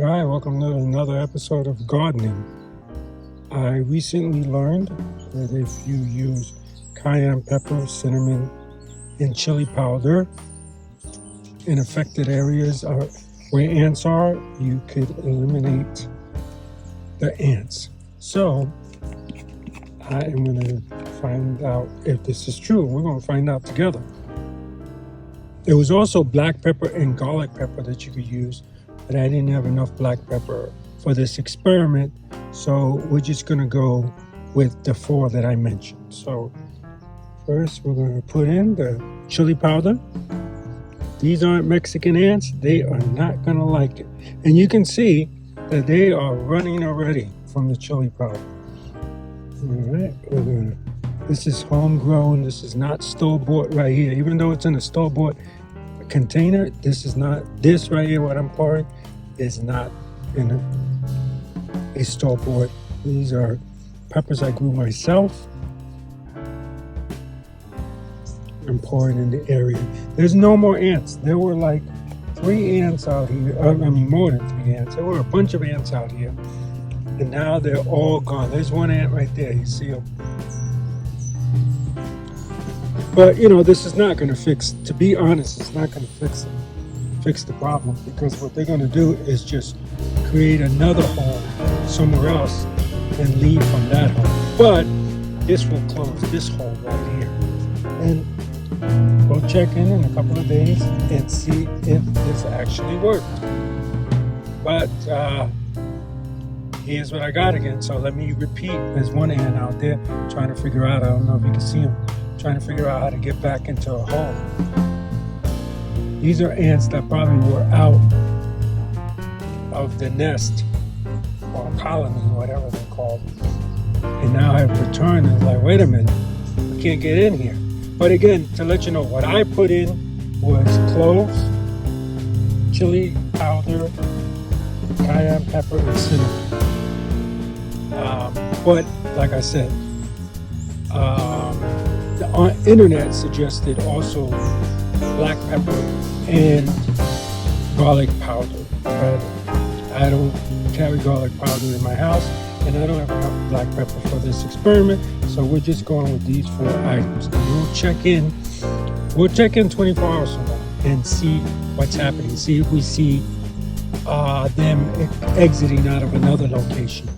Hi, welcome to another episode of gardening. I recently learned that if you use cayenne pepper, cinnamon, and chili powder in affected areas where ants are, you could eliminate the ants. So I am going to find out if this is true. We're going to find out together. There was also black pepper and garlic pepper that you could use, but I didn't have enough black pepper for this experiment, so we're just going to go with the 4 that I mentioned. So first we're going to put in the chili powder. These aren't Mexican ants. They are not going to like it. And you can see that they are running already from the chili powder. All right, this is homegrown. This is not store-bought right here. Even though it's in a store-bought container, this is not, this right here, what I'm pouring, is not in a store-bought. These are peppers I grew myself. I'm pouring in the area. There's no more ants. There were like 3 ants out here. I mean, more than 3 ants. There were a bunch of ants out here. And now they're all gone. There's 1 ant right there. You see them? But, you know, this is not going to fix, to be honest, it's not going to fix the problem, because what they're going to do is just create another hole somewhere else and leave from that hole. But this will close this hole right here. And we'll check in a couple of days and see if this actually worked. But here's what I got again. So let me repeat. There's 1 ant out there trying to figure out, I don't know if you can see him, trying to figure out how to get back into a hole. These are ants that probably were out of the nest or colony, whatever they're called, and now have returned and like, wait a minute, we can't get in here. But again, to let you know, what I put in was cloves, chili powder, cayenne pepper, and cinnamon. But like I said, the internet suggested also black pepper and garlic powder, but I don't carry garlic powder in my house, and I don't have enough black pepper for this experiment, so we're just going with these 4 items. And we'll check in 24 hours from now and see what's happening, see if we see them exiting out of another location.